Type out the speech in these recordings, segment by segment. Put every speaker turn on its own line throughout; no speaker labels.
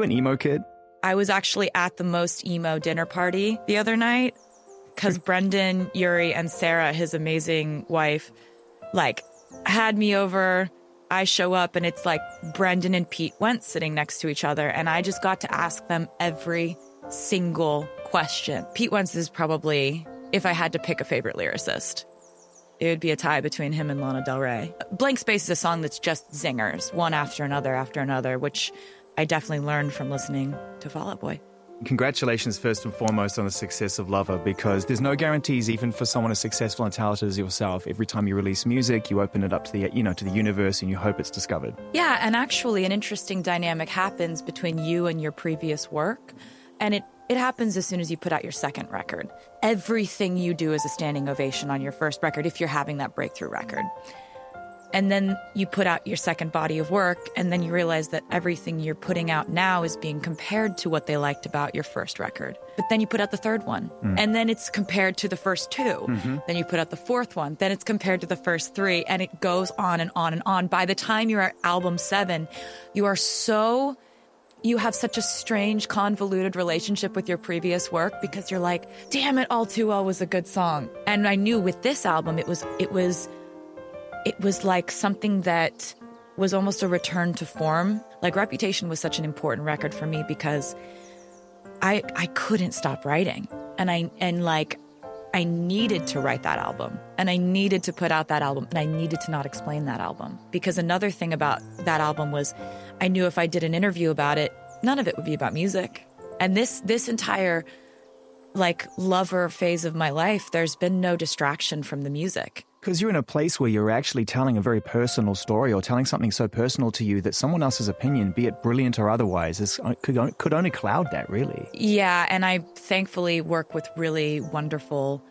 you an emo kid?
I was actually at the most emo dinner party the other night because Brendan, Yuri, and Sarah, his amazing wife, like, had me over. I show up and it's like Brendan and Pete Wentz sitting next to each other. And I just got to ask them every single question. Pete Wentz is probably, if I had to pick a favorite lyricist, it would be a tie between him and Lana Del Rey. Blank Space is a song that's just zingers, one after another, which I definitely learned from listening to Fall Out Boy.
Congratulations, first and foremost, on the success of Lover, because there's no guarantees, even for someone as successful and talented as yourself. Every time you release music, you open it up to the, to the universe, and you hope it's discovered.
Yeah, and actually, an interesting dynamic happens between you and your previous work, and it happens as soon as you put out your second record. Everything you do is a standing ovation on your first record if you're having that breakthrough record. And then you put out your second body of work, and then you realize that everything you're putting out now is being compared to what they liked about your first record. But then you put out the third one, and then it's compared to the first two. Mm-hmm. Then you put out the fourth one, then it's compared to the first three, and it goes on and on and on. By the time you're at album 7, you have such a strange, convoluted relationship with your previous work because you're like, damn it, All Too Well was a good song. And I knew with this album, it was like something that was almost a return to form. Like Reputation was such an important record for me because I couldn't stop writing. And I needed to write that album, and I needed to put out that album, and I needed to not explain that album. Because another thing about that album was I knew if I did an interview about it, none of it would be about music. And this entire like Lover phase of my life, there's been no distraction from the music.
Because you're in a place where you're actually telling a very personal story, or telling something so personal to you that someone else's opinion, be it brilliant or otherwise, could only cloud that, really.
Yeah, and I thankfully work with really wonderful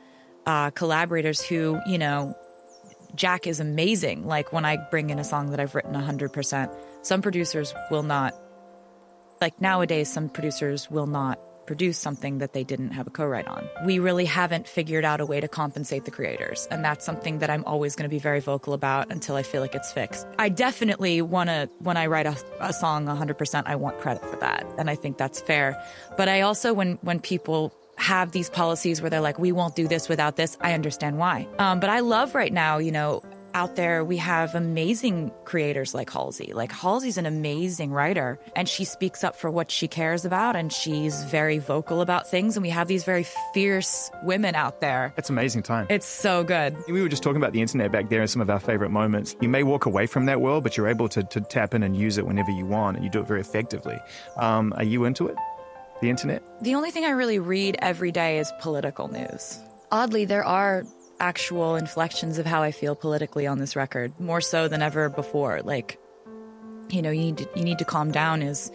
collaborators who, Jack is amazing. Like when I bring in a song that I've written 100%, some producers will not, like nowadays, some producers will not produce something that they didn't have a co-write on. We really haven't figured out a way to compensate the creators, and that's something that I'm always going to be very vocal about until I feel like it's fixed. I definitely want to, when I write a song 100%, I want credit for that, and I think that's fair. But I also, when people have these policies where they're like, we won't do this without this, I understand why. But I love right now, out there, we have amazing creators like Halsey. Like Halsey's an amazing writer, and she speaks up for what she cares about, and she's very vocal about things. And we have these very fierce women out there.
It's amazing time.
It's so good.
We were just talking about the internet back there and some of our favorite moments. You may walk away from that world, but you're able to tap in and use it whenever you want, and you do it very effectively. Are you into it? The internet?
The only thing I really read every day is political news. Oddly, there are actual inflections of how I feel politically on this record, more so than ever before. Like, you need to calm down is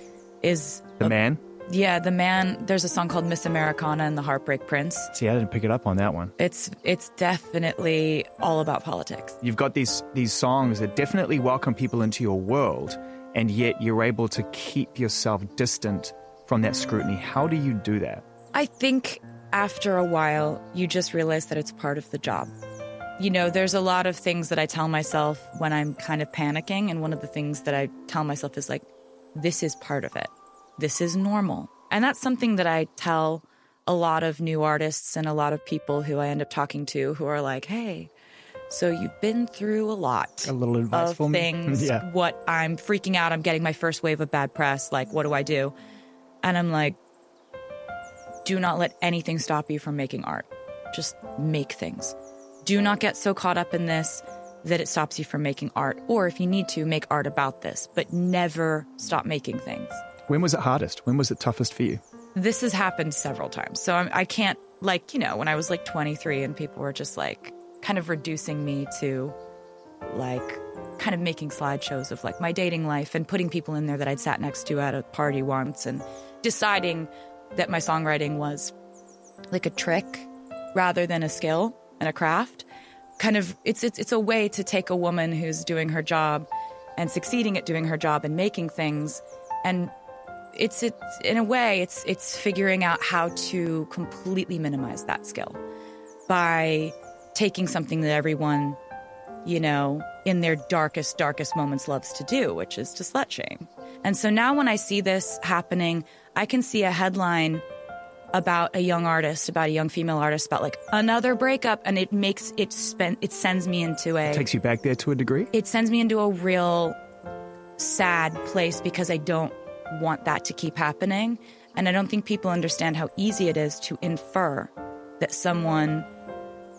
The Man?
Yeah, The Man. There's a song called Miss Americana and the Heartbreak Prince.
See, I didn't pick it up on that one.
It's definitely all about politics.
You've got these songs that definitely welcome people into your world, and yet you're able to keep yourself distant from that scrutiny. How do you do that?
I think after a while, you just realize that it's part of the job. There's a lot of things that I tell myself when I'm kind of panicking, and one of the things that I tell myself is like, this is part of it. This is normal. And that's something that I tell a lot of new artists and a lot of people who I end up talking to who are like, hey, so you've been through a lot.
A little advice
of
for me?
things.
Yeah.
What I'm freaking out. I'm getting my first wave of bad press. Like, what do I do? And I'm like, do not let anything stop you from making art. Just make things. Do not get so caught up in this that it stops you from making art. Or if you need to, make art about this, but never stop making things.
When was it hardest? When was it toughest for you?
This has happened several times. So I can't, when I was 23 and people were just kind of reducing me to kind of making slideshows of my dating life and putting people in there that I'd sat next to at a party once and deciding that my songwriting was like a trick rather than a skill and a craft. Kind of, it's a way to take a woman who's doing her job and succeeding at doing her job and making things, and it's in a way it's figuring out how to completely minimize that skill by taking something that everyone, in their darkest moments loves to do, which is to slut shame. And so now when I see this happening, I can see a headline about a young artist, about a young female artist, about like another breakup, and it sends me into
It takes you back there to a degree?
It sends me into a real sad place because I don't want that to keep happening. And I don't think people understand how easy it is to infer that someone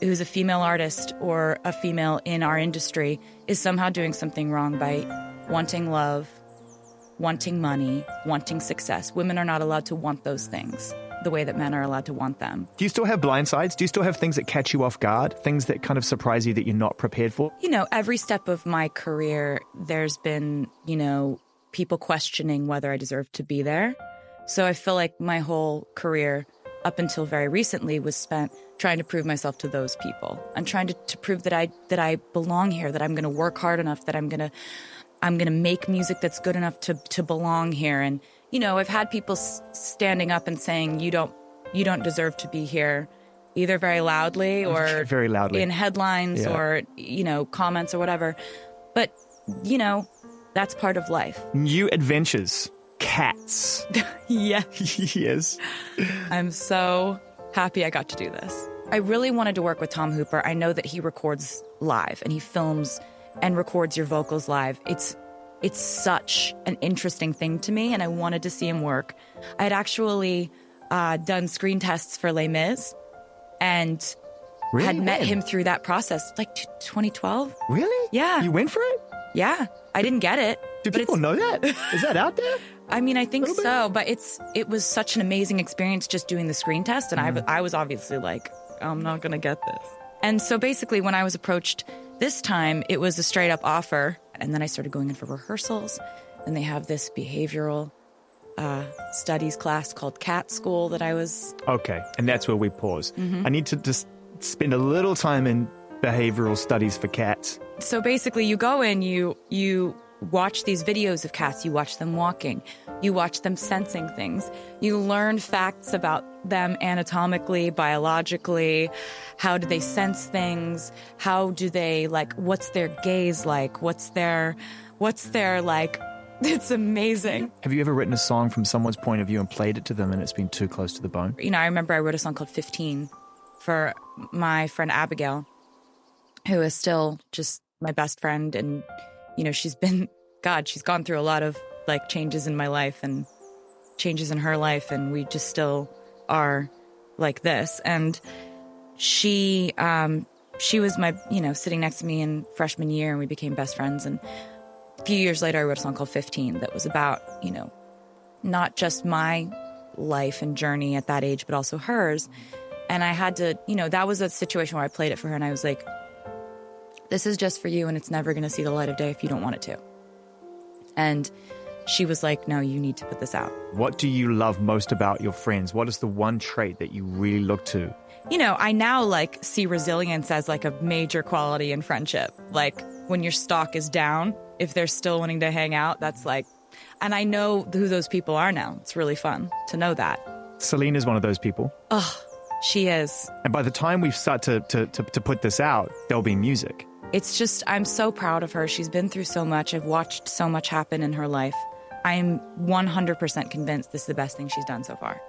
who's a female artist or a female in our industry is somehow doing something wrong by wanting love, wanting money, wanting success. Women are not allowed to want those things the way that men are allowed to want them.
Do you still have blind sides? Do you still have things that catch you off guard? Things that kind of surprise you that you're not prepared for?
You know, every step of my career, there's been, you know, people questioning whether I deserve to be there. So I feel like my whole career up until very recently was spent trying to prove myself to those people and trying to prove that I belong here, that I'm going to work hard enough, that I'm going to make music that's good enough to belong here. And, you know, I've had people standing up and saying, you don't deserve to be here, either very loudly or
very loudly
in headlines or, you know, comments or whatever. But, you know, that's part of life.
New adventures. Cats.
Yes.
Yes.
I'm so happy I got to do this. I really wanted to work with Tom Hooper. I know that he records live and he films and records your vocals live. It's such an interesting thing to me, and I wanted to see him work. I had actually done screen tests for Les Mis and
Really?
had met him through that process, like 2012.
Really?
Yeah.
You went for it?
Yeah. I didn't get it.
Do people know that? Is that out there?
I mean, I think so, but it was such an amazing experience just doing the screen test, and I was obviously like, I'm not going to get this. And so basically when I was approached this time, it was a straight up offer, and then I started going in for rehearsals, and they have this behavioral studies class called CAT School that I was...
Okay, and that's where we pause. I need to just spend a little time in behavioral studies for cats.
So basically you go in, you watch these videos of cats, you watch them walking, you watch them sensing things, you learn facts about them anatomically, biologically, how do they sense things, how do they, like, what's their gaze like, what's their like, it's amazing.
Have you ever written a song from someone's point of view and played it to them and it's been too close to the bone?
You know, I remember I wrote a song called 15 for my friend Abigail, who is still just my best friend, and you know, she's gone through a lot of like changes in my life and changes in her life, and we just still are like this. And she was my, you know, sitting next to me in freshman year, and we became best friends. And a few years later, I wrote a song called 15 that was about, you know, not just my life and journey at that age, but also hers. And I had to, you know, that was a situation where I played it for her, and I was like, this is just for you, and it's never going to see the light of day if you don't want it to. And she was like, no, you need to put this out.
What do you love most about your friends? What is the one trait that you really look to?
You know, I now like see resilience as like a major quality in friendship. Like when your stock is down, if they're still wanting to hang out, that's like, and I know who those people are now. It's really fun to know that.
Celine is one of those people.
Oh, she is.
And by the time we start to put this out, there'll be music.
It's just, I'm so proud of her. She's been through so much. I've watched so much happen in her life. I'm 100% convinced this is the best thing she's done so far.